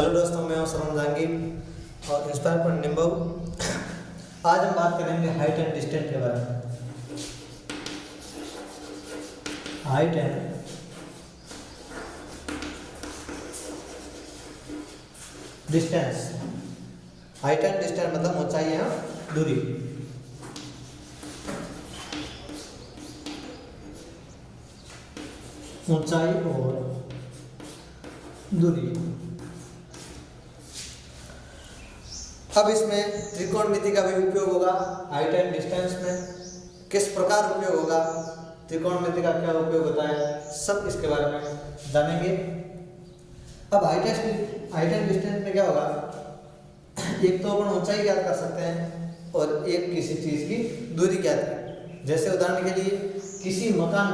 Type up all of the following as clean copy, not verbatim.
Hello दोस्तों, मैं हूं श्रवण जहांगीर और इंस्पायर पॉइंट निम्बू। आज हम बात करेंगे हाइट एंड डिस्टेंस के बारे में। Height and distance. Height and distance मतलब ऊंचाई या दूरी। ऊंचाई और दूरी। अब इसमें त्रिकोणमिति का भी उपयोग होगा। हाइट एंड डिस्टेंस में किस प्रकार उपयोग होगा, त्रिकोणमिति का क्या उपयोग होता है, सब इसके बारे में जानेंगे। अब हाइट एंड डिस्टेंस में क्या होगा, एक तो अपन ऊंचाई ज्ञात कर सकते हैं और एक किसी चीज की दूरी ज्ञात कर। जैसे उदाहरण के लिए किसी मकान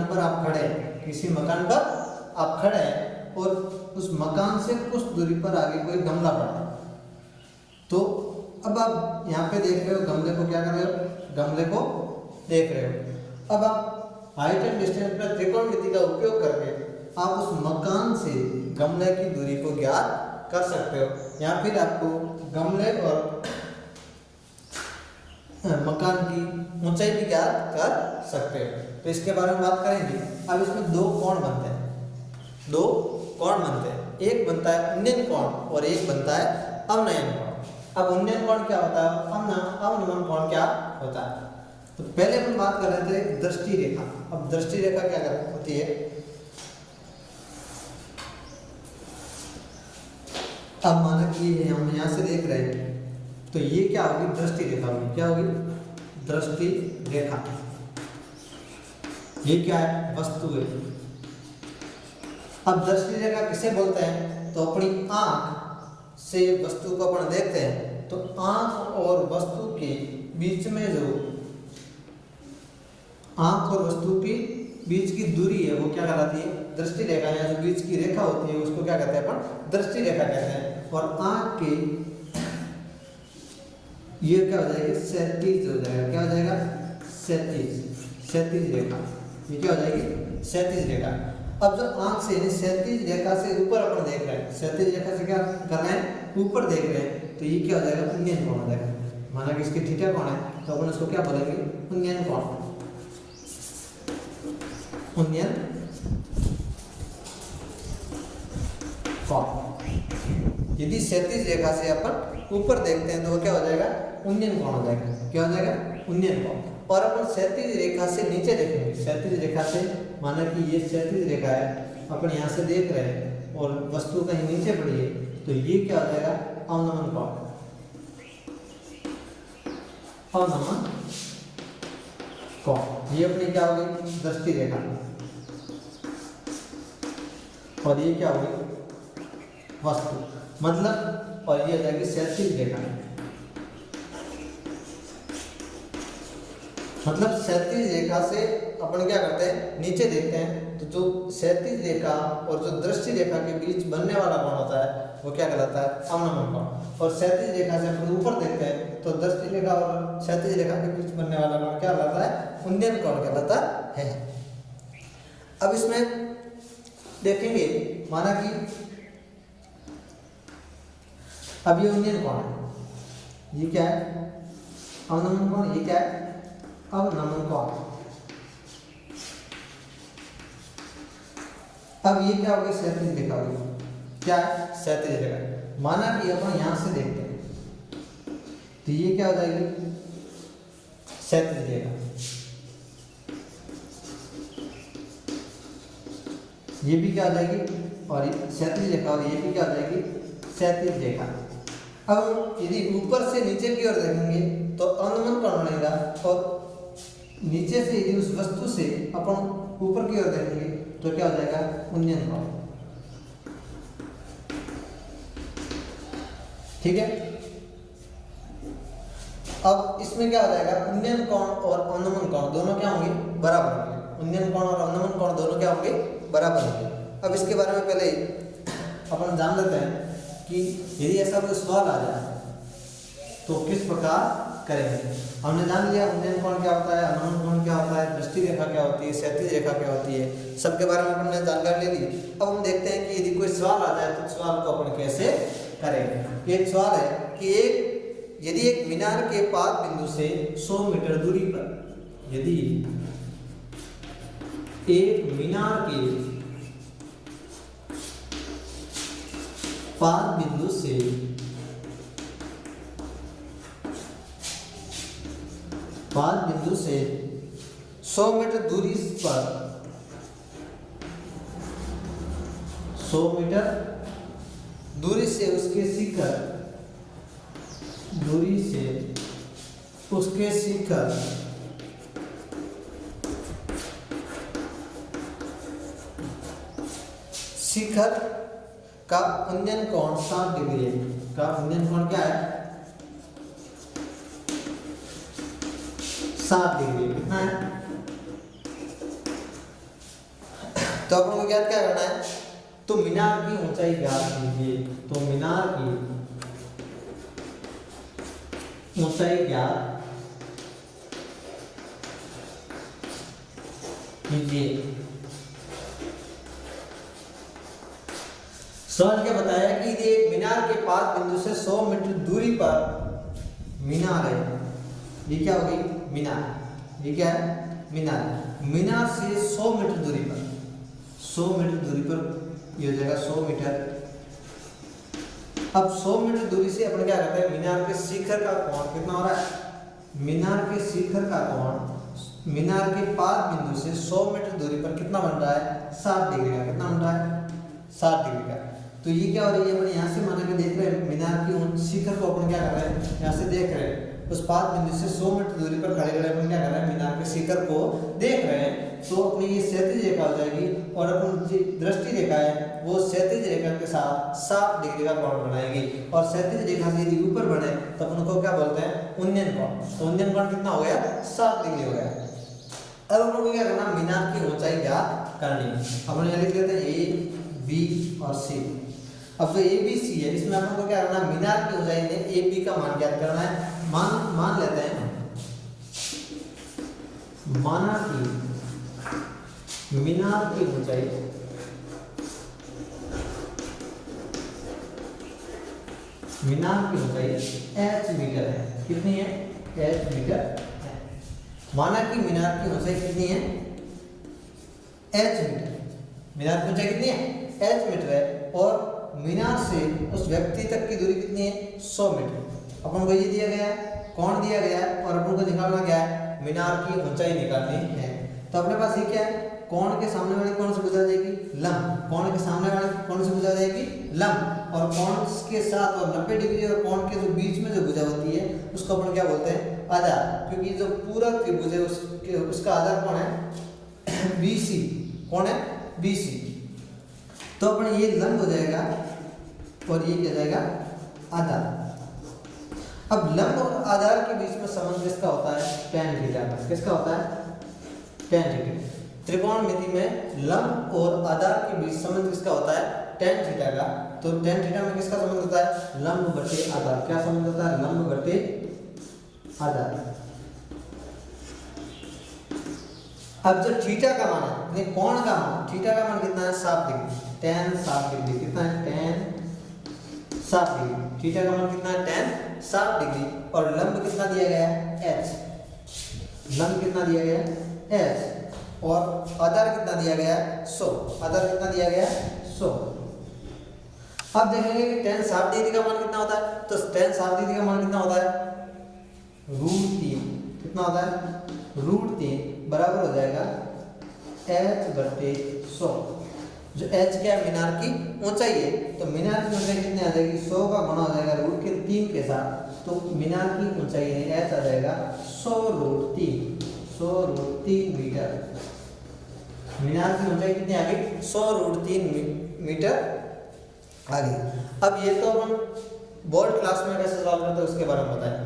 पर आप खड़े हैं और उस मकान से कुछ दूरी पर आगे कोई गमला पड़ा है। तो अब आप यहाँ पे देख रहे हो, गमले को क्या कर रहे हो, गमले को देख रहे हो। अब आप हाइट एंड डिस्टेंस पर त्रिकोणमिति का उपयोग करके आप उस मकान से गमले की दूरी को ज्ञात कर सकते हो, या फिर आपको गमले और मकान की ऊंचाई भी ज्ञात कर सकते हो। तो इसके बारे में बात करेंगे। अब इसमें दो कोण बनते हैं। एक बनता है उन्नयन कोण और एक बनता है अवनयन कोण। अब उन्नयन कोण क्या होता है, अवनमन कोण क्या होता है। तो पहले हम बात कर रहे थे दृष्टि रेखा। अब दृष्टि रेखा क्या होती है, अब माना कि हम यहाँ से देख रहे हैं तो ये क्या होगी, दृष्टि रेखा होगी। क्या होगी, दृष्टि रेखा। ये क्या है, वस्तु है। अब दृष्टि रेखा किसे बोलते हैं, तो अपनी आंख से वस्तु को अपन देखते हैं तो आंख और वस्तु के बीच में जो आंख और वस्तु के बीच की दूरी है वो क्या कहलाती है, दृष्टि रेखा। या जो बीच की रेखा होती है उसको क्या कहते हैं, अपन दृष्टि रेखा कहते हैं। और आंख के ये क्या हो जाएगी, क्षैतिज हो जाएगा। क्या हो जाएगा, क्षैतिज रेखा। ये क्या हो जाएगी, क्षैतिज रेखा। अब जो आंख से क्षैतिज रेखा से ऊपर अपन देख रहे हैं, क्षैतिज रेखा से क्या कर रहे हैं, ऊपर देख रहे हैं, तो ये क्या हो जाएगा, उन्नयन कोण हो जाएगा। माना कि इसकी थीटा कोण है तो अपन उसको क्या बोलेंगे, उन्नयन कोण। उन्नयन कोण। यदि क्षैतिज रेखा से अपन ऊपर देखते हैं तो वो क्या हो जाएगा, उन्नयन कोण हो जाएगा। क्या हो जाएगा, उन्नयन कोण। और अपन क्षैतिज रेखा से नीचे देखेंगे, क्षैतिज रेखा से, माना कि ये क्षैतिज रेखा है, अपन यहाँ से देख रहे हैं और वस्तु कहीं नीचे पड़ी है, तो ये क्या हो जाएगा, अवनमन कोण। अवनमन कोण। ये अपनी क्या होगी, दृष्टि रेखा। और ये क्या होगी, वस्तु मतलब, और ये हो जाएगी क्षैतिज रेखा। मतलब क्षैतिज रेखा से अपन क्या करते हैं, नीचे देखते हैं तो जो क्षैतिज रेखा और जो दृष्टि रेखा के बीच बनने वाला कोण होता है वो क्या कहलाता है, अवनमन कोण। और क्षैतिज रेखा से अपन ऊपर देखते हैं तो दृष्टि रेखा और क्षैतिज रेखा के बीच बनने वाला कोण क्या कहलाता है, उन्नयन कोण कहलाता है। अब इसमें देखेंगे, माना कि अब ये उन्नयन कोण है, ये क्या है, अवनमन कोण। ये क्या है, अवनमन कोण। अब ये क्या होगी, क्षैतिज रेखा होगी। क्या है, क्षैतिज रेखा। माना कि अपन यहां से देखते हैं तो ये क्या हो जाएगी, क्षैतिज रेखा। ये भी क्या हो जाएगी, और क्षैतिज रेखा, और ये भी क्या हो जाएगी, क्षैतिज रेखा। अब यदि ऊपर से नीचे की ओर देखेंगे तो अवनमन कोण बनेगा, और नीचे से यदि उस वस्तु से अपन ऊपर की ओर देखेंगे तो क्या हो जाएगा, उन्नयन कोण। ठीक है। अब इसमें क्या हो जाएगा, उन्नयन कोण और अवनमन कोण दोनों क्या होंगे, बराबर होंगे। उन्नयन कोण और अवनमन कोण दोनों क्या होंगे, बराबर होंगे। अब इसके बारे में पहले अपन जान लेते हैं कि यदि ऐसा कोई सवाल आ जाए तो किस प्रकार करेंगे। हमने जान लिया उन्नयन कोण क्या होता है, अवनमन कोण क्या होता है, दृष्टि रेखा क्या होती है, क्षैतिज रेखा क्या होती है, सबके बारे में हमने जानकारी ले ली। अब हम देखते हैं कि यदि कोई सवाल आ जाए तो सवाल को अपन कैसे करेंगे। एक सवाल है कि यदि एक मीनार के पाद बिंदु से 100 मीटर दूरी पर, यदि एक मीनार के पाद बिंदु से 100 मीटर दूरी पर 100 मीटर दूरी से उसके शिखर का उन्नयन कोण 60 डिग्री है। का उन्नयन कोण क्या है? 60 डिग्री। कितना है? तो अपन को ज्ञात क्या करना है? तो मीनार की ऊंचाई ज्ञात कीजिए। तो मीनार की ऊंचाई ज्ञात कीजिए। सवाल क्या बताया कि एक मीनार के पाद बिंदु से 100 मीटर दूरी पर मीनार है। ये क्या होगी? मीनार। ये क्या है? मीनार। मीनार से 100 मीटर दूरी पर, 100 मीटर दूरी पर ये हो जाएगा 100 मीटर। अब 100 मीटर दूरी से अपन क्या करते हैं? मीनार के शिखर का कोण कितना हो रहा है? मीनार के शिखर का कोण मीनार के पाद बिंदु से 100 मीटर दूरी पर कितना बन रहा है? 60 डिग्री का। कितना बन रहा है? 60 डिग्री का। तो ये क्या हो रही है? अपन यहाँ से मान के देख रहे हैं मीनार की शिखर को अपन क्या कर रहे हैं? यहाँ से देख रहे हैं। उस पाद बिंदु से 100 मीटर दूरी पर खड़े खड़े अपन क्या कर रहे हैं? मीनार के शिखर को देख रहे हैं। तो अपनी ये क्षैतिज रेखा हो जाएगी और अपन जो दृष्टि रेखा है वो क्षैतिज रेखा के साथ 60 डिग्री का कोण बनाएगी। और क्षैतिज रेखा से यदि ऊपर बढ़े तो अपन को क्या बोलते हैं? उन्नयन कोण। तो उन्नयन कोण कितना हो गया? 60 डिग्री हो गया। अब अपन को क्या करना? मीनार की ऊंचाई ज्ञात करनी है। अपन यहाँ लिख लेते हैं A, B और C। अब जो ABC है इसमें अपन को क्या करना है? मीनार की ऊंचाई में AB का मान ज्ञात करना है। मान लेते हैं माना कि मीनार की ऊंचाई h मीटर है। कितनी है? h मीटर है। माना कि मीनार की ऊंचाई कितनी है? h metre. मीनार की ऊंचाई कितनी है? h मीटर है। और मीनार से उस व्यक्ति तक की दूरी कितनी है? 100 मीटर। अपन को ये दिया गया है, कोण दिया गया है और अपन को निकालना क्या है? मीनार की ऊंचाई निकालनी है। तो अपने पास ये क्या है? कोण के सामने वाली कौन से गुजर जाएगी? लंब। कोण के सामने वाली कौन से गुजर जाएगी? लंब। और कोण के साथ और 90 डिग्री और कोण के जो बीच में जो भुजा होती है उसको अपन क्या बोलते हैं? आधार। क्योंकि जो पूरा त्रिभुज है उसका आधार कौन है? BC। कौन है? BC। तो अपन ये लंब हो जाएगा और ये क्या जाएगा? आधार। अब लंब और आधार के बीच में संबंध किसका होता है? tan थीटा का। किसका होता है? tan theta. त्रिकोणमिति में लंब और आधार के बीच संबंध किसका होता है? tan थीटा का। तो tan थीटा में किसका संबंध होता है? लंब बटे आधार। क्या संबंध होता है? लंब बटे आधार। अब जो थीटा का मान है, कोण का मान, थीटा का मान कितना है? 60 डिग्री। tan 60 degree. कितना है? tan 60 degree. थीटा का मान कितना है? tan 60 degree. और लंब कितना दिया गया है? h। लंब कितना दिया गया है? h। और आधार कितना दिया गया है? 100। आधार कितना दिया गया है? 100। अब देखेंगे कि tan 60 डिग्री का मान कितना होता है? तो tan 60 डिग्री का मान कितना होता है? √3। कितना होता है? √3 बराबर हो जाएगा h बटे 100। जो h क्या है? मीनार की ऊंचाई है। तो मीनार की ऊंचाई कितनी आ जाएगी? 100 का गुणा हो जाएगा √3 के साथ। तो मीनार की ऊंचाई है h आ जाएगा 100 √3 मीटर। मीनार की ऊंचाई कितनी आ गई? 100 √3 मीटर आ गई। अब ये तो हम बोर्ड क्लास में कैसे सॉल्व करते हैं उसके बारे में बताएं।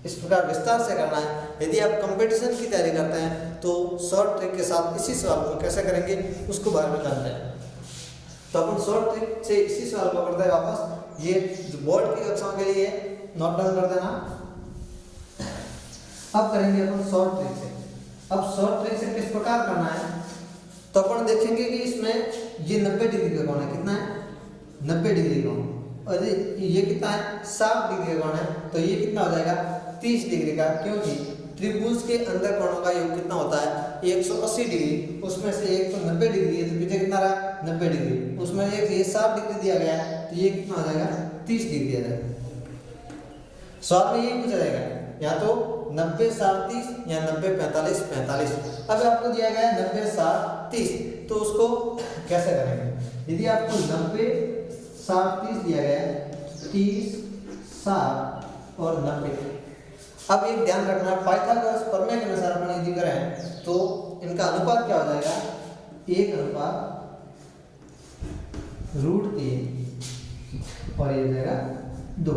इस प्रकार विस्तार से करना है। यदि आप कंपटीशन की तैयारी करते हैं तो शॉर्ट ट्रिक के साथ इसी सवाल को कैसे करेंगे उसको बारे में जानते हैं। तो अपन शॉर्ट ट्रिक से इसी सवाल को करते हैं वापस। ये जो बोर्ड की कक्षाओं के लिए नोट डाउन कर देना। अब करेंगे अपन शॉर्ट ट्रिक से। अब शॉर्ट ट्रिक से किस प्रकार करना है, तो अपन देखेंगे कि इसमें ये 90 डिग्री का कोण है, कितना है 90 डिग्री कोण, और ये कितना है 60 डिग्री का कोण है, तो ये कितना हो जाएगा 30 डिग्री का, क्योंकि त्रिभुज के अंदर कोणों का योग कितना होता है 180 डिग्री, उसमें से एक तो 90 डिग्री है, तो पीछे कितना रहा 90 डिग्री, उसमें एक ये 60 डिग्री दिया गया है, तो ये कितना हो जाएगा 30 डिग्री आ जाएगा। सवाल में यही पूछा जाएगा, या तो 90 60 30 या 90 45 45। अब आपको दिया गया है 90 60 30, तो उसको कैसे करेंगे। यदि आपको 90 60 30 दिया गया है, 30 60 और 90। अब एक ध्यान रखना, पाइथागोरस प्रमेय के अनुसार अपन यदि करें तो इनका अनुपात क्या हो जाएगा 1/√3 और ये हो जाएगा 2।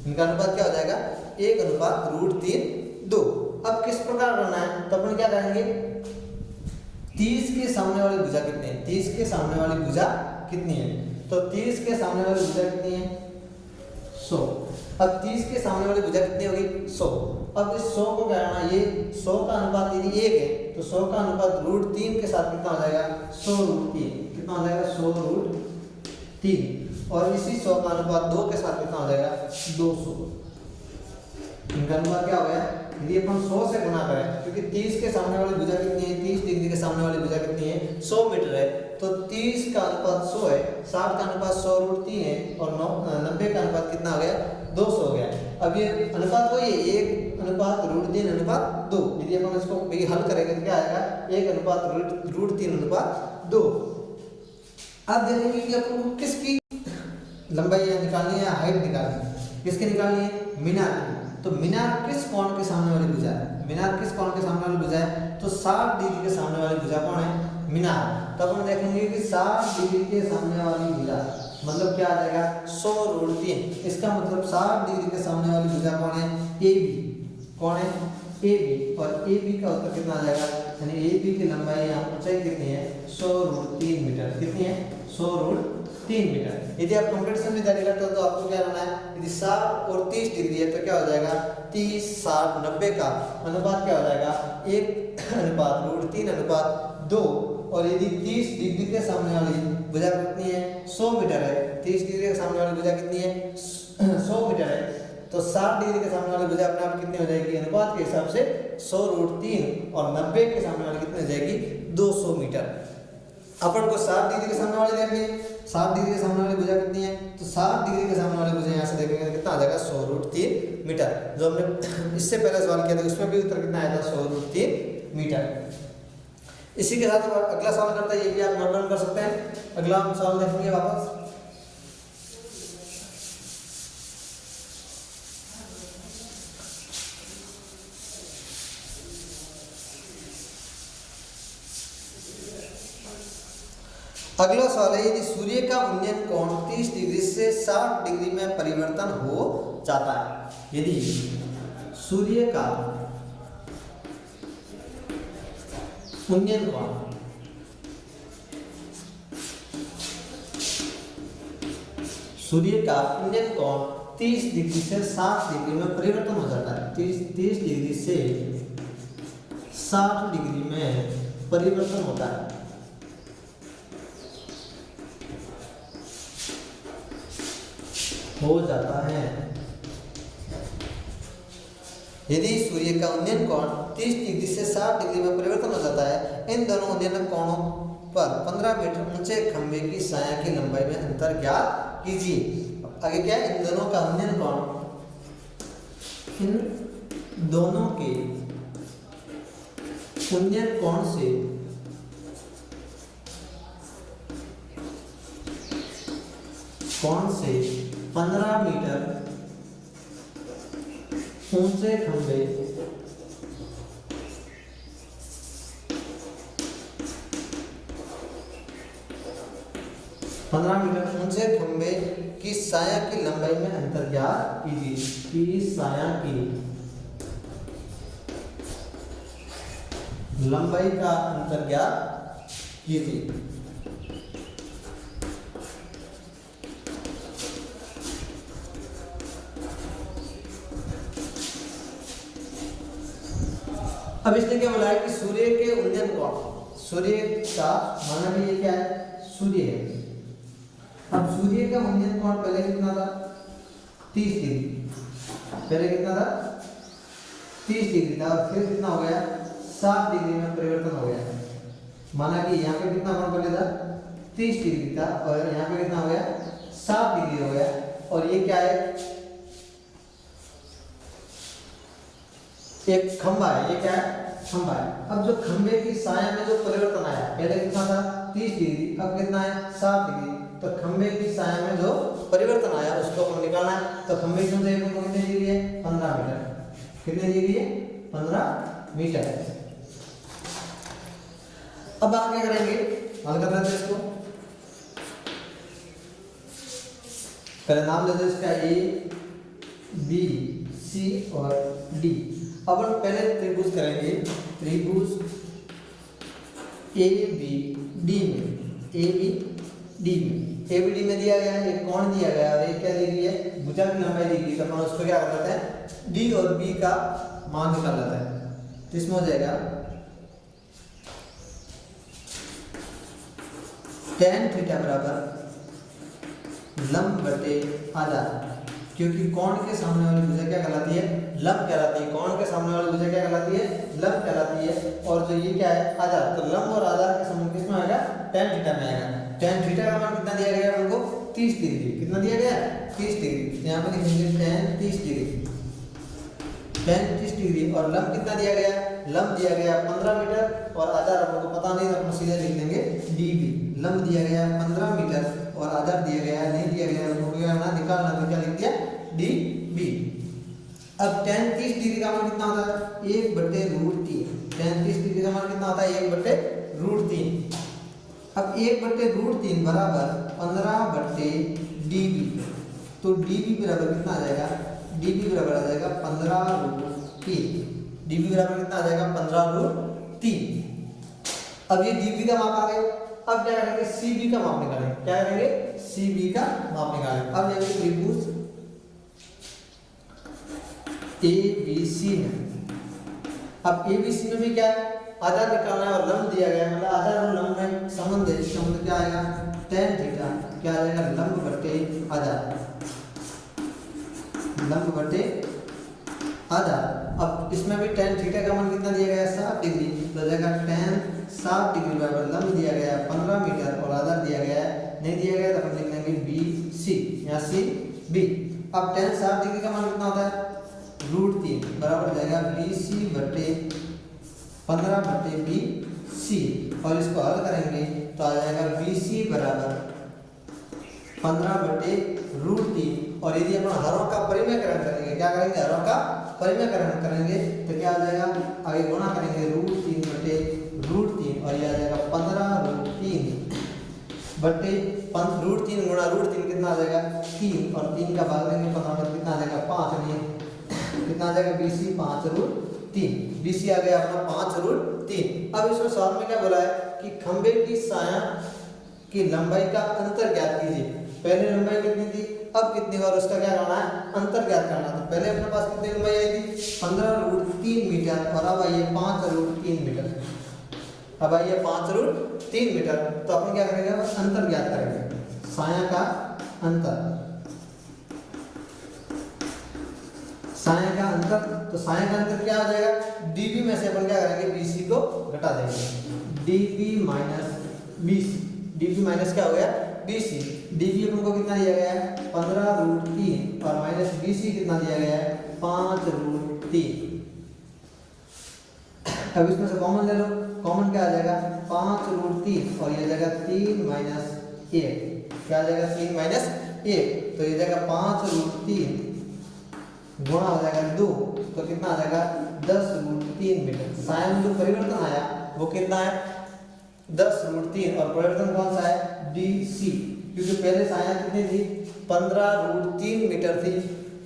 इनका अनुपात क्या हो जाएगा 1/√3 2। अब किस प्रकार करना है, तो अपन क्या करेंगे 30 के सामने वाली भुजा कितनी है, 30 के सामने वाली भुजा कितनी है, तो 30 के सामने वाली भुजा कितनी है 100। अब 30 के सामने वाली भुजा कितनी होगी 100। अब इस 100 को क्या करना, ये 100 का अनुपात यदि 1 है तो 100 का अनुपात √3 के साथ कितना हो जाएगा 100√3, कितना हो जाएगा 100√3, और इसी 100 का अनुपात 2 के साथ कितना हो जाएगा 200। इनका अनुपात क्या हो गया, यदि अपन 100 से गुना करें, क्योंकि 30 के सामने वाली भुजा कितनी है 30 डिग्री के सामने वाली भुजा कितनी है 100 मीटर है, तो 30 का अनुपात 100 है, 60 का अनुपात 100√3 है, और 90 का अनुपात कितना हो गया 200 हो गया। अब ये अनुपात वही है 1/√3 2। यदि अपन इसको हल करेंगे तो क्या आएगा 1/√3 2। अब देखेंगे कि अपन किसकी लंबाई निकालनी है, हाइट निकालनी है, किसकी निकालनी है मीनार की। तो मीनार किस कोण के सामने वाली भुजा है, मीनार किस कोण के सामने वाली भुजा है, तो 60 डिग्री के सामने वाली भुजा कौन है मीनार। तो अपन देखेंगे कि 60 डिग्री के सामने वाली भुजा मतलब क्या आ जाएगा 100√3। इसका मतलब 60 डिग्री के सामने वाली भुजा कौन है ए बी, कौन है ए बी, और ए बी का उत्तर कितना आ जाएगा, यानी ए बी की लंबाई या ऊंचाई कितनी है 100√3 मीटर, कितनी है 100√3 मीटर। यदि आप कंपटीशन में जारी करते हो तो आपको क्या करना है, यदि 60 और 30 डिग्री है तो क्या हो जाएगा 30 60 90 का अनुपात क्या हो जाएगा 1/√3 2। और यदि 30 डिग्री के सामने वाली भुजा कितनी है 100 मीटर है, 30 डिग्री के सामने वाली भुजा कितनी है 100 मीटर है, तो 60 डिग्री के सामने वाली भुजा अपने आप कितनी हो जाएगी अनुपात के हिसाब से 100√3, और 90 के सामने वाली कितनी हो जाएगी 200 मीटर। अपन को 60 डिग्री के सामने वाले देखनी है, 60 डिग्री के सामने वाली भुजा कितनी है, तो 60 डिग्री के सामने वाली भुजा यहाँ से देखेंगे तो कितना आ जाएगा 100√3 मीटर। जो हमने इससे पहले सवाल किया था उसमें भी उत्तर कितना आया था 100√3 मीटर। इसी के साथ अगला सवाल करता है, ये भी आप नोट डाउन कर सकते हैं। अगला हम सवाल देखेंगे वापस। अगला सवाल है, यदि सूर्य का उन्नयन कोण 30 डिग्री से 60 डिग्री में परिवर्तन हो जाता है, यदि सूर्य का उन्नयन कोण सूर्य का उन्नयन कोण 30 डिग्री से 60 डिग्री में परिवर्तन हो जाता है, 30 डिग्री से 60 डिग्री में परिवर्तन होता है, हो जाता है। यदि सूर्य का उन्नयन कोण 30 डिग्री से 60 डिग्री में परिवर्तन हो जाता है, इन दोनों उन्नयन कोणों पर 15 मीटर ऊंचे खंभे की साया की लंबाई में अंतर ज्ञात कीजिए। आगे क्या है, इन दोनों का उन्नयन कोण, इन दोनों के उन्नयन कोण से कौन से 15 मीटर ऊंचे खंभे की साया की लंबाई में अंतर ज्ञात कीजिए, कि साया की लंबाई का अंतर ज्ञात कीजिए। अब इसने क्या बोला है कि सूर्य के उन्नयन कोण, सूर्य का माना भी ये क्या है, सूर्य है। अब सूर्य का उन्नयन कोण पहले कितना था, 30 डिग्री, पहले कितना था 30 डिग्री था, और फिर कितना हो गया 7 डिग्री में परिवर्तन हो गया। माना कि यहाँ पे कितना कोण पहले था 30 डिग्री था, और यहाँ पे कितना हो गया 7 डिग्री हो गया। और ये क्या है, एक खंबा है, ये क्या है खंबा है। अब जो खंबे की साया में जो परिवर्तन आया, पहले कितना था 30 डिग्री, अब कितना है 7 डिग्री, तो खंबे की साया में जो परिवर्तन आया उसको हम निकालना है। तो खंबे की ऊंचाई कितनी डिग्री है, 15 मीटर, कितनी डिग्री है 15 मीटर। अब आप क्या करेंगे, हल कर लेते हैं इसको। पहले नाम लेते हैं इसका ए बी सी और डी। अब हम पहले त्रिभुज करेंगे, त्रिभुज ए बी डी में, ए बी डी में, ए बी डी में दिया गया है, एक कोण दिया गया है और एक क्या दी गई है, भुजा की लंबाई दी गई। तो हम उसको क्या कर लेते हैं, डी और बी का मान निकाल लेते हैं। तो इसमें हो जाएगा tan थीटा बराबर लंब बटे आधार, क्योंकि कोण के सामने वाली भुजा क्या कहलाती है, लंब कहलाती है। कोण के सामने वाली भुजा क्या कहलाती है, लंब कहलाती है। और जो ये क्या है आधार, तो लंब और आधार के समूह किसमें आएगा, tan थीटा में आएगा। tan थीटा का मान कितना दिया गया है हमको, 30 डिग्री, कितना दिया गया 30 डिग्री। यहाँ पे लिखेंगे tan 30 डिग्री, tan 30 डिग्री। और लंब कितना दिया गया, लंब दिया गया 15 मीटर, और आधार हमको पता नहीं, तो हम सीधे लिख लेंगे db। लंब दिया गया 15 मीटर और आधार दिया गया नहीं दिया गया, हमको क्या करना, निकालना। तो क्या लिख दिया db। अब tan 30 डिग्री का मान कितना होता है, 1/√3। tan 30 डिग्री का मान कितना होता है, 1/√3। अब 1/√3 बराबर 15/db। तो db बराबर कितना आ जाएगा, db बराबर आ जाएगा 15√3। db बराबर कितना आ जाएगा 15√3। अब ये db का माप आ गया। अब क्या करेंगे, cb का माप निकालेंगे। क्या करेंगे, cb का माप निकालेंगे। अब देखिए त्रिभुज ABC में, अब ABC में भी क्या है, आधार निकालना है और लंब दिया गया है, मतलब आधार और लंब में संबंध है। संबंध क्या आएगा, tan थीटा क्या आ जाएगा, लंब बटे आधार, लंब बटे आधार। अब इसमें भी tan थीटा का मान कितना दिया गया है, 7 डिग्री, तो जाएगा tan 7 डिग्री बराबर लंब दिया गया है 15 मीटर और आधार दिया गया है नहीं दिया गया, तो हम लिख लेंगे BC, यहाँ C B। अब tan 7 डिग्री का मान कितना होता है, √3 बराबर जाएगा BC बटे 15/BC। और इसको हल करेंगे तो आ जाएगा BC बराबर 15/√3। और यदि अपन हरों का परिमेयकरण करेंगे, क्या करेंगे, हरों का परिमेयकरण करेंगे, तो क्या आ जाएगा, आगे गुणा करेंगे √3/√3 और ये आ जाएगा 15√3 बटे √3 गुणा √3 कितना आ जाएगा 3, और 3 का भाग देंगे 15 पर कितना आ जाएगा 5, नहीं कितना आ जाएगा BC 5√3। BC आ गया अपना 5√3। अब इसमें सवाल में क्या बोला है कि खंबे की साया की लंबाई का अंतर ज्ञात कीजिए। पहले लंबाई कितनी थी, अब कितनी, और उसका क्या करना है, अंतर ज्ञात करना। तो पहले अपने पास कितनी लंबाई आई थी, 15√3 मीटर, और अब आई है 5√3 मीटर। अब आई है 5√3 मीटर। तो अपन क्या करेंगे, अंतर ज्ञात करेंगे, साया का अंतर, साया का अंतर। तो साया का अंतर क्या हो जाएगा, db में से अपन क्या करेंगे, bc को घटा देंगे, db minus bc, db minus क्या हो गया bc। db अपन को कितना दिया गया है 15√3 और माइनस bc कितना दिया गया है 5√3। अब इसमें से कॉमन ले लो, कॉमन क्या आ जाएगा 5√3 और ये जाएगा 3 - 1, क्या आ जाएगा 3 - 1, तो ये जाएगा 5√3 गुणा हो जाएगा 2, तो कितना आ जाएगा 10√3 मीटर। साया में जो परिवर्तन आया वो कितना है 10√3, और परिवर्तन कौन सा है DC, क्योंकि पहले साया कितनी थी 15√3 मीटर थी,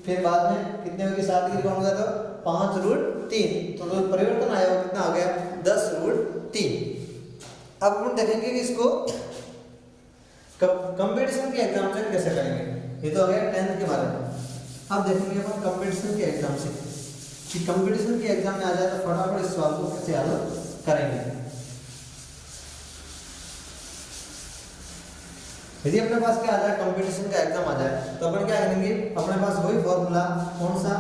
फिर बाद में कितने होगी 7 डिग्री कौन हो गया, तो 5√3, तो जो परिवर्तन आया वो कितना हो गया 10√3। अब हम देखेंगे कि इसको कंपटीशन के एग्जाम से कैसे करेंगे। ये तो हो गया 10th के बारे में। अब देखेंगे अपन कंपटीशन के एग्जाम से कि कंपटीशन के एग्जाम में आ जाए तो फटाफट इस सवाल को कैसे हल करेंगे। यदि अपने पास क्या आ जाए, कंपटीशन का एग्जाम आ जाए, तो अपन क्या करेंगे, अपने पास वही फॉर्मूला कौन सा,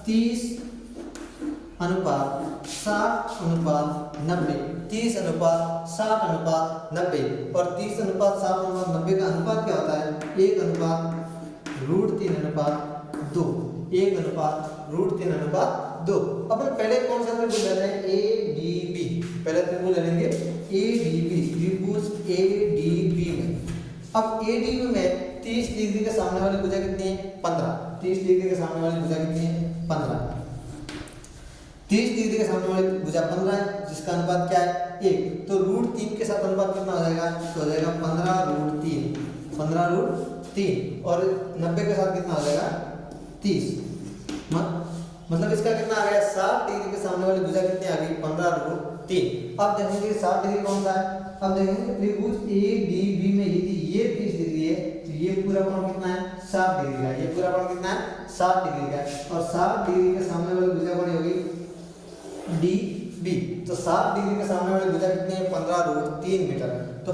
30:60:90, 30:60:90, और 30:60:90 का अनुपात क्या होता है, 1:√3:2, 1:√3:2। अपन पहले कौन सा त्रिभुज ले रहे हैं, एडीबी, पहले त्रिभुज ले लेंगे एडीबी, त्रिभुज एडीबी में। अब एडीबी में 30 डिग्री के सामने वाली भुजा कितनी है, 15, 30 डिग्री के सामने वाली भुजा कितनी है, 15, 30 डिग्री के सामने वाली भुजा 15 है, जिसका अनुपात क्या है, 1, तो √3 के साथ अनुपात कितना हो जाएगा, तो हो जाएगा 15√3, 15√3, और 90 के साथ कितना हो जाएगा, 30, मतलब इसका कितना आ गया, 60 डिग्री के सामने वाली भुजा कितनी आ गई, 15√3। अब देखेंगे 60 डिग्री कौन सा है, अब देखेंगे त्रिभुज एडीबी में यदि ये 30 डिग्री है तो ये पूरा कोण कितना है, 60 डिग्री का, ये पूरा कोण कितना है, 60 डिग्री का, और 60 डिग्री के सामने वाली भुजा कौन होगी, डीबी, तो 60 डिग्री के सामने वाली भुजा कितनी है, 15√3 मीटर, तो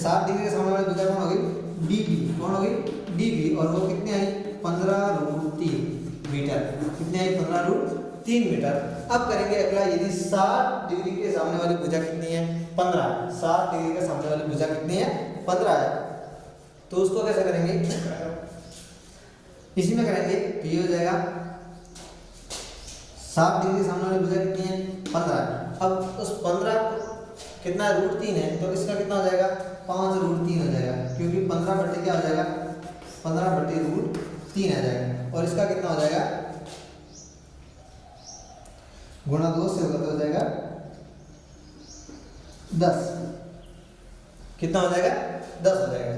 60 डिग्री के सामने वाली भुजा कौन होगी, डीबी, कौन होगी, डीबी, और वो कितनी आई, 15√3 मीटर, कितनी आई, 15√3 मीटर। अब करेंगे अगला, यदि 60 डिग्री के सामने वाली भुजा कितनी है, 15 है, 60 डिग्री के सामने वाली भुजा कितनी है, 15 है, तो उसको कैसे करेंगे, इसी में करेंगे, तो ये हो जाएगा 60 डिग्री के सामने वाली भुजा कितनी है, 15 है। अब उस 15 कितना √3 है, तो इसका कितना हो जाएगा, 5√3 हो जाएगा, क्योंकि 15 बटे क्या हो जाएगा, 15/√3 आ जाएगा, और इसका कितना हो जाएगा, गुणा 2 से होगा तो हो जाएगा 10, कितना हो जाएगा, 10 हो जाएगा।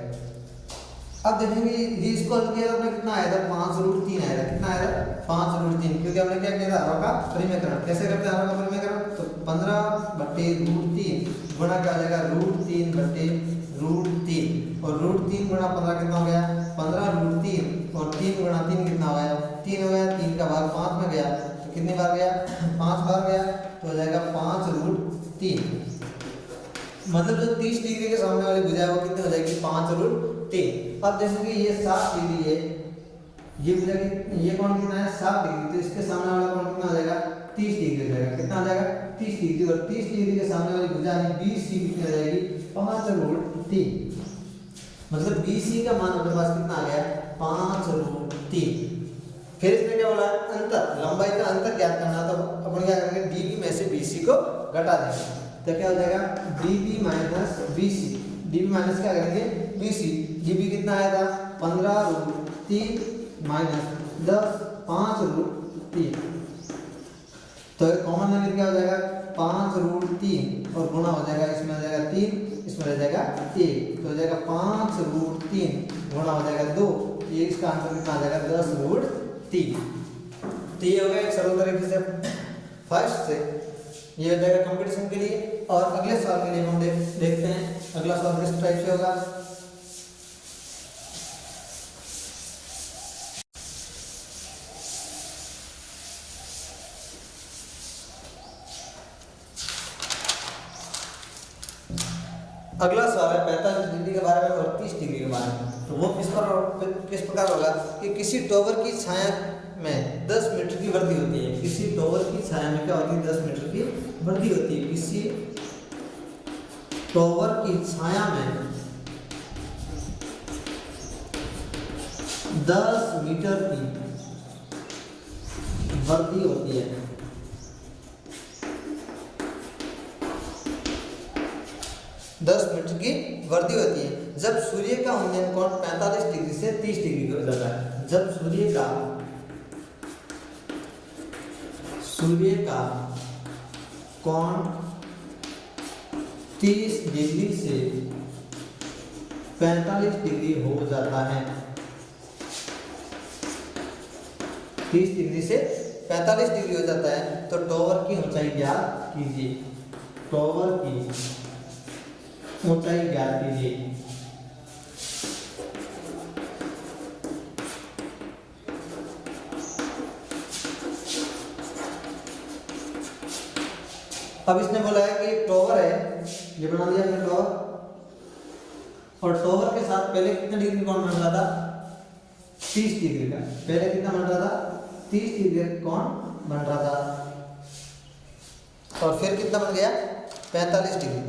अब देखेंगे ये इसको हल किया तो अपने कितना आया था, 5√3 आया था, कितना आया था, 5√3, क्योंकि हमने क्या किया था, हरों का परिमेयकरण, कैसे करते हैं हरों का परिमेयकरण, तो 15/√3 गुणा क्या हो जाएगा, √3/√3, और √3 गुणा 15 कितना हो गया, 15√3, और 3 गुणा 3 कितना हो गया, 3 हो गया, 3 का भाग 5 में गया, तो कितनी बार गया, 5 बार गया, तो हो जाएगा 5√3, मतलब जो 30 डिग्री के सामने वाली भुजा है वो कितनी हो जाएगी, 5√3। अब देखेंगे ये 60 डिग्री है, ये भुजा ये कौन कितना है, 60 डिग्री, तो इसके सामने वाला कौन कितना हो जाएगा, 30 डिग्री हो जाएगा, कितना हो जाएगा, 30 डिग्री, और 30 डिग्री के सामने वाली भुजा है बीसी कितनी हो जाएगी, 5√3, मतलब बीसी का मान अपने पास कितना आ गया, 5√3। फिर इसमें क्या बोला, अंतर, लंबाई का अंतर ज्ञात करना, तो अपन क्या करेंगे, डीबी में से बीसी को घटा देंगे, तो क्या हो जाएगा, dB minus BC, dB minus क्या करेंगे, बीसी, डीबी कितना आया था, 15√3 माइनस 10, 5√3, तो कॉमन नंबर क्या हो जाएगा, 5√3, और गुणा हो जाएगा, इसमें हो जाएगा 3, इसमें रह जाएगा 1, तो हो जाएगा 5√3 गुणा हो जाएगा 2, ये इसका आंसर कितना आ जाएगा, 10√3। तो ये हो गया एक सरल तरीके से फर्स्ट से, ये हो जाएगा कंपटीशन के लिए। और अगले सवाल के लिए हम देखते हैं, अगला सवाल किस टाइप से होगा, अगला सवाल है 45 डिग्री के बारे में और 30 डिग्री के बारे में। तो वो किस प्रकार होगा कि किसी टॉवर की छाया में 10 मीटर की वृद्धि होती है, किसी टॉवर की छाया में क्या होती है, 10 मीटर की वृद्धि होती है, किसी टॉवर की छाया में 10 मीटर की वृद्धि होती है, 10 मीटर की वृद्धि होती है जब सूर्य का उन्नयन कोण 45 डिग्री से 30 डिग्री हो जाता है। जब सूर्य का कोण 30 डिग्री से 45 डिग्री हो जाता है, 30 डिग्री से 45 डिग्री हो जाता है, तो टॉवर की ऊंचाई ज्ञात कीजिए, टॉवर की ऊंचाई ज्ञात कीजिए। अब इसने बोला है कि टॉवर है, ये बना दिया हमने टॉवर, और टॉवर के साथ पहले कितने डिग्री कोण बन रहा था, 30 डिग्री का। पहले कितना बन रहा था, 30 डिग्री कोण बन रहा था, और फिर कितना बन गया, 45 डिग्री।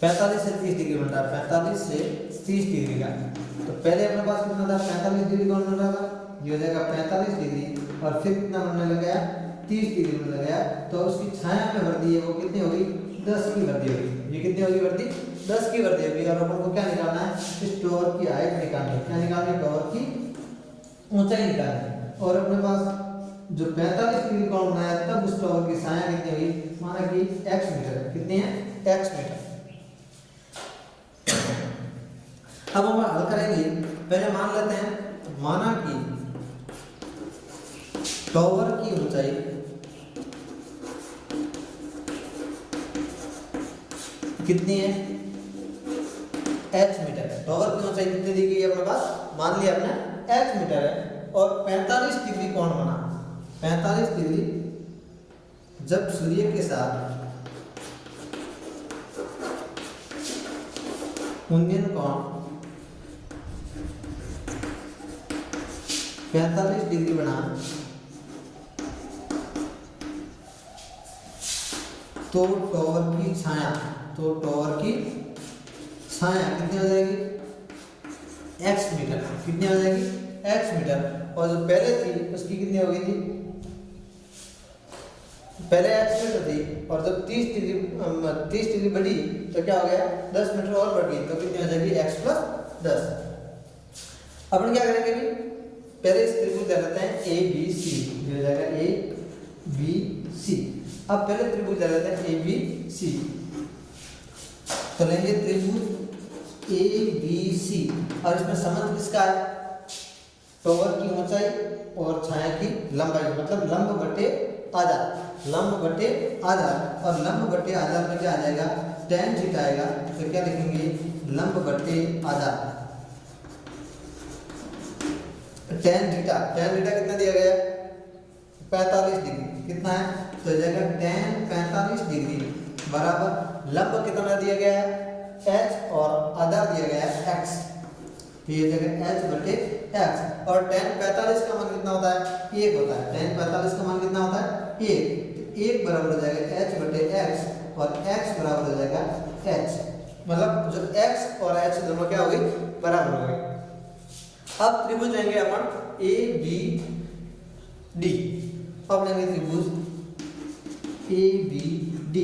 45 से 30 डिग्री बन रहा है, 45 से 30 डिग्री का। तो पहले अपने पास कितना था, 45 डिग्री कोण बन रहा था, ये हो जाएगा 45 डिग्री, और फिर कितना बनने लग गया, 30 डिग्री बनने लग गया। तो उसकी छाया में वृद्धि है वो कितनी होगी, 10 की वृद्धि होगी। ये कितनी होगी वृद्धि, 10 की वृद्धि होगी। और अपन को क्या निकालना है, इस टॉवर की हाइट निकालनी है। क्या निकालनी है, टॉवर की ऊंचाई निकालनी है। और अपने पास जो 45 डिग्री कोण बनाया तब उस टॉवर की छाया कितनी हुई, माना कि x मीटर है। कितनी है, x मीटर। अब हम हल करेंगे, पहले मान लेते हैं, माना कि टॉवर की ऊंचाई कितनी है, h मीटर है। टॉवर की ऊंचाई कितनी दी गई है अपने पास, मान लिया अपने h मीटर है, और 45 डिग्री कोण बना। 45 डिग्री जब सूर्य के साथ उन्नयन कोण 45 डिग्री बना, तो टॉवर की छाया, तो टॉवर की छाया कितनी हो जाएगी, x मीटर। कितनी हो जाएगी, x मीटर। और जो पहले थी उसकी कितनी हो गई थी, पहले x मीटर थी, और जब 30 डिग्री बढ़ी तो क्या हो गया, 10 मीटर और बढ़ गई, तो कितनी हो जाएगी, x + 10। अपन क्या करेंगे अभी, पहले इस त्रिभुज ले लेते हैं ABC, ये हो जाएगा ABC। अब पहले त्रिभुज ले लेते हैं ABC, तो लेंगे त्रिभुज ABC, और इसमें संबंध किसका है, टॉवर की ऊंचाई और छाया की लंबाई, मतलब लंब बटे आधार। लंब बटे आधार, और लंब बटे आधार में क्या आ जाएगा, tan थीटा आएगा। तो क्या लिखेंगे, लंब बटे आधार, tan थीटा। tan थीटा कितना दिया गया है, 45 डिग्री। कितना है, तो हो जाएगा tan 45 डिग्री बराबर लंब कितना दिया गया है, h, और आधार दिया गया है x। तो ये जगह h बटे x, और tan 45 का मान कितना होता है, 1 होता है। tan 45 का मान कितना होता है, 1। तो 1 बराबर हो जाएगा h बटे x, और x बराबर हो जाएगा h। मतलब जो x और h दोनों क्या हो गई, बराबर हो गए। अब त्रिभुज लेंगे अपन ABD। अब लेंगे त्रिभुज ABD।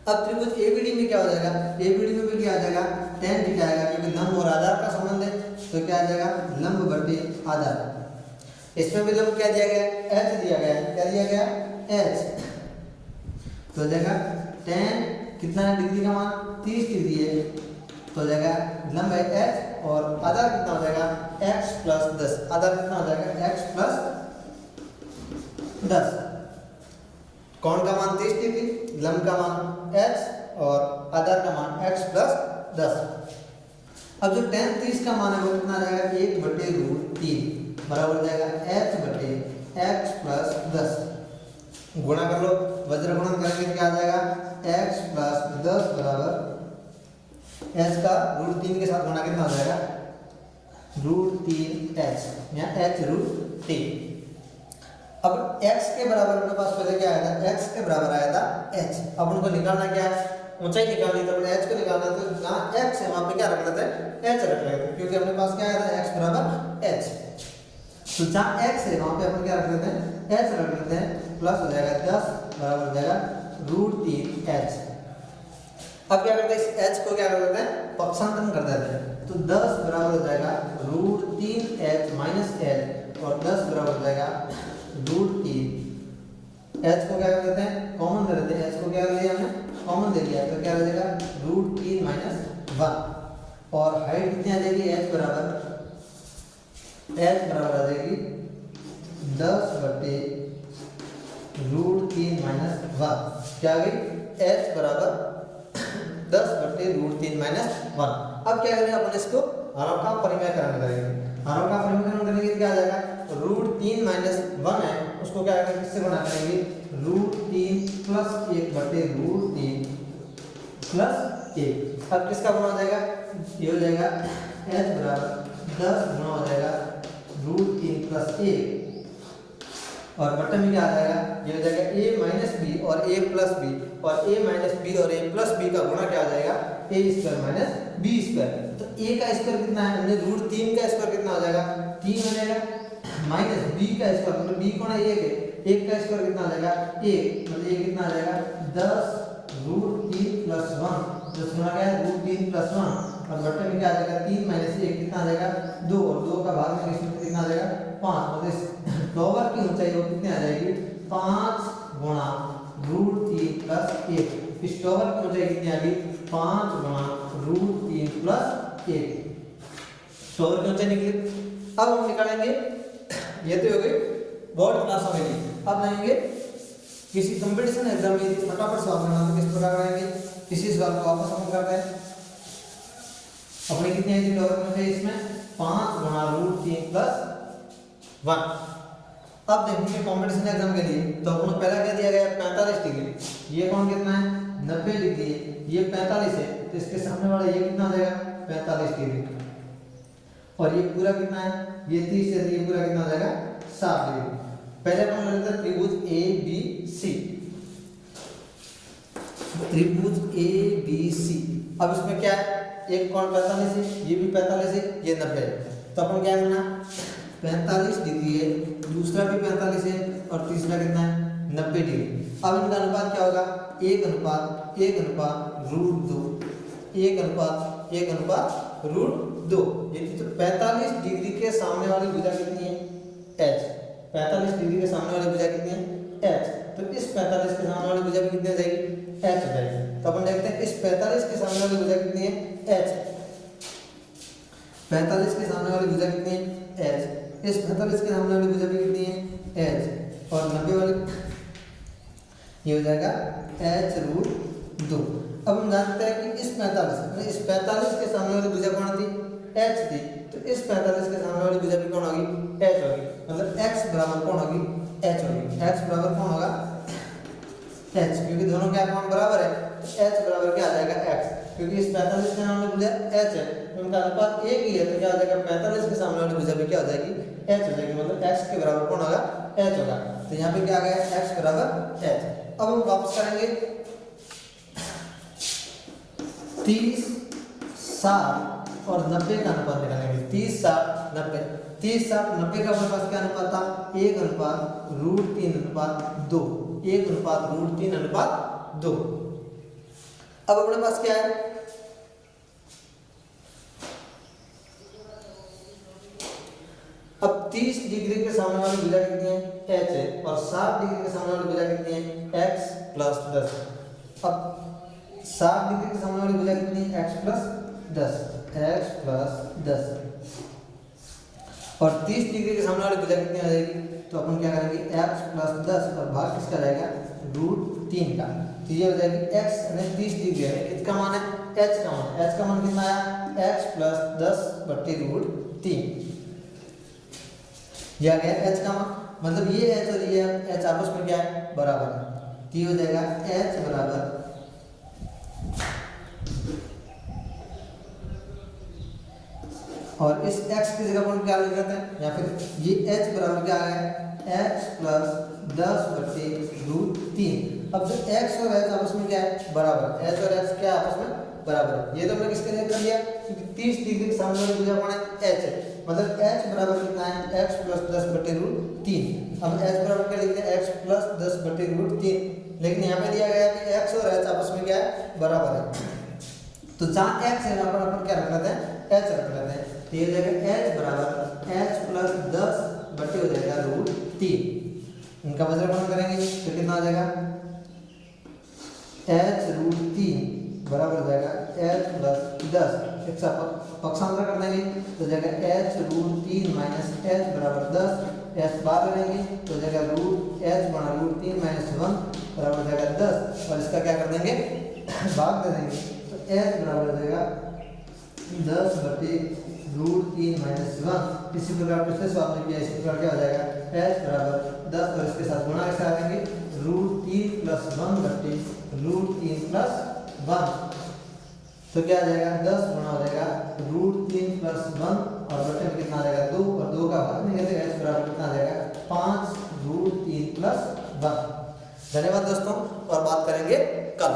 अब त्रिभुज ABD में क्या हो जाएगा, ABD में भी क्या आ जाएगा, tan थीटा आएगा, क्योंकि लंब और आधार का संबंध है। तो क्या आ जाएगा, लंब बटे आधार। इसमें भी लंब क्या दिया गया है, h दिया गया है। क्या दिया गया, h। तो हो जाएगा tan कितना है, डिग्री का मान 30 डिग्री है, तो हो जाएगा लंब है h, और आधार कितना हो जाएगा, x + 10। आधार कितना हो जाएगा, x + 10। कोण का मान 30 डिग्री, लंब का मान h, और आधार का मान x + 10। अब जो tan 30 का मान है वो कितना आ जाएगा, 1/√3 बराबर हो जाएगा h बटे x + 10। गुणा कर लो, वज्र गुणन करेंगे क्या आ जाएगा, x + 10 बराबर h का √3 के साथ गुणा कितना हो जाएगा, √3h, या h√3। अब x के बराबर अपने पास पहले क्या आया था, x के बराबर आया था h। अब उनको निकालना क्या है, ऊंचाई निकालनी, तो h को निकालना, तो जहाँ x है वहाँ पे क्या रख लेते हैं, h रख लेते हैं, क्योंकि अपने पास क्या आया था, x बराबर h। तो जहाँ x है वहाँ पे अपन क्या रख लेते हैं, h रख लेते हैं, प्लस हो जाएगा 10 बराबर हो जाएगा √3h। अब क्या करते हैं, इस h को क्या कर देते हैं, पक्षांतरण कर देते हैं। तो 10 बराबर हो जाएगा √3h - h, और 10 बराबर हो जाएगा √3। h को क्या कर देते हैं, कॉमन दे देते हैं। h को क्या कर लिया हमने, कॉमन दे लिया, तो क्या हो जाएगा √3 - 1, और हाइट कितनी आ जाएगी, h बराबर आ जाएगी 10 बटे √3 - 1। क्या आ गई, h बराबर 10 बटे √3 - 1। अब क्या करेंगे, अपन इसको हरों का परिमेयकरण करेंगे। हरों का परिमेयकरण करेंगे क्या आ जाएगा, √3 - 1 है, उसको क्या करेंगे, किससे गुणा करेंगे, √3 प्लस 1 बटे रूट 3 प्लस 1। अब किसका गुणा हो जाएगा, ये हो जाएगा h बराबर 10 गुणा हो जाएगा रूट 3 प्लस 1 और बटे में क्या आ जाएगा, ये हो जाएगा a माइनस बी और a प्लस बी और a माइनस बी और a प्लस बी का गुणा क्या आ जाएगा a square minus B square. तो a का स्क्वायर कितना है, हमने रूट 3 का स्क्वायर कितना हो जाएगा 3 हो जाएगा माइनस b का स्क्वायर मतलब b गुणा 1 है, 1 का स्क्वायर कितना आ जाएगा 1 मतलब ये कितना आ जाएगा 10 रूट 3 प्लस 1 10 गुणा क्या है रूट 3 प्लस 1 और बटे में क्या आ जाएगा 3 माइनस 1 कितना आ जाएगा 2 और 2 का भाग में कितना आ जाएगा 5 मतलब इस फ्लावर की ऊंचाई वो कितनी आ जाएगी 5 गुणा रूट 3 प्लस 1। इस फ्लावर की ऊंचाई कितनी आ गई 5 गुणा रूट 3 प्लस 1 फ्लावर की ऊंचाई निकली। अब हम निकालेंगे, ये तो हो गई बोर्ड क्लासों में की। अब लेंगे किसी कंपटीशन एग्जाम में फटाफट सवाल करना तो किस प्रकार कराएंगे, इसी सवाल को वापस हम करते हैं। अपने कितनी है फ्लावर की ऊंचाई इसमें 5 गुणा रूट 3 प्लस 1। अब देखेंगे कंपटीशन एग्जाम के लिए तो अपन को पहला क्या दिया गया है 45 डिग्री, ये कौन कितना है 90 डिग्री है, ये 45 है तो इसके सामने वाला ये कितना आ जाएगा 45 डिग्री और ये पूरा कितना है ये 30 है, ये पूरा कितना आ जाएगा 60 डिग्री। पहले अपन लेते हैं त्रिभुज ए बी सी, त्रिभुज ए बी सी। अब इसमें क्या है एक कोण 45 है, ये भी 45 है, ये 90 है, तो अपन क्या करना 45 डिग्री है, दूसरा भी 45 है और तीसरा कितना है 90 डिग्री। अब इनका अनुपात क्या होगा 1 अनुपात रूट 2, 1 अनुपात रूट 2। ये तो 45 डिग्री के सामने वाली भुजा कितनी है h, 45 डिग्री के सामने वाली भुजा कितनी है h, तो इस 45 के सामने वाली भुजा भी कितनी हो जाएगी h हो जाएगी। तो अपन देखते हैं इस 45 के सामने वाली भुजा कितनी है h, 45 के सामने वाली भुजा कितनी है h, इस 45 के सामने वाली भुजा भी कितनी है h और 90 वाली ये हो जाएगा h रूट 2। अब हम जानते हैं कि इस 45 के सामने वाली भुजा कौन थी h थी, तो इस 45 के सामने वाली भुजा भी कौन होगी h होगी, मतलब x बराबर कौन होगी h होगी, x बराबर कौन होगा h, क्योंकि दोनों के मान बराबर है तो h बराबर क्या आ जाएगा x, क्योंकि इस 45 के सामने वाली भुजा h है उनका अनुपात एक ही है तो क्या हो जाएगा 45 के सामने वाली भुजा भी क्या हो जाएगी h हो जाएगी, मतलब x के बराबर कौन होगा h होगा। तो यहाँ पे क्या आ गया x बराबर h। अब हम वापस करेंगे 30 60 और 90 का अनुपात निकालेंगे, 30 60 90, 30 60 90 का अपने पास क्या अनुपात था 1 अनुपात रूट 3 अनुपात 2, 1 अनुपात रूट 3 अनुपात 2। अब अपने पास क्या है अब 30 डिग्री के सामने वाली भुजा कितनी है h है और 60 डिग्री के सामने वाली भुजा कितनी है x प्लस 10। अब 60 डिग्री के सामने वाली भुजा कितनी है x प्लस 10 और 30 डिग्री के सामने वाली भुजा कितनी आ जाएगी, तो अपन क्या करेंगे x प्लस 10 और भाग किसका जाएगा रूट 3 का, तो ये हो जाएगी x यानी 30 डिग्री है किसका मान है h का मान, h का मान कितना आया x प्लस 10 बटे रूट 3, ये आ गया h का मान, मतलब ये h और ये h आपस में क्या है बराबर है, तो ये हो जाएगा h बराबर और इस x की जगह पर क्या लिख देते हैं या फिर ये h बराबर क्या आ गया x प्लस 10 बटे रूट 3। अब जो x और h आपस में क्या है बराबर, h और x क्या आपस में बराबर है, ये तो हमने किसके लिए कर लिया क्योंकि 30 डिग्री के सामने वाली भुजा कौन है h है, मतलब h बराबर कितना है x प्लस 10 बटे रूट 3। अब h बराबर क्या लिखते हैं x प्लस 10 बटे रूट 3, लेकिन यहाँ पे दिया गया है कि x और h आपस में क्या है बराबर है, तो जहाँ x है वहाँ पर अपन क्या रख लेते हैं h रख लेते हैं, तो ये हो जाएगा h बराबर h प्लस 10 बटे हो जाएगा रूट 3। इनका वज्रगुणन करेंगे तो कितना आ जाएगा h रूट 3 बराबर हो जाएगा h प्लस 10, एक पक्षांतर कर देंगे तो जाएगा h रूट 3 माइनस h बराबर 10, h बार करेंगे तो जाएगा रूट h बना रूट 3 माइनस 1 बराबर हो जाएगा 10 और इसका क्या कर देंगे भाग दे देंगे, तो h बराबर हो जाएगा 10 बटे रूट 3 माइनस 1। इसी प्रकार पिछले सवाल में किया, इसी प्रकार क्या हो जाएगा h बराबर 10 और इसके साथ गुणा कैसे करेंगे रूट 3 प्लस 1 बट्टे √3 प्लस 1, तो क्या आ जाएगा 10 गुना हो जाएगा √3 प्लस 1 और बटे में कितना आ जाएगा 2 और 2 का भाग नहीं करेगा, इस बराबर कितना आ जाएगा 5 √3 प्लस 1। धन्यवाद दोस्तों, और बात करेंगे कल।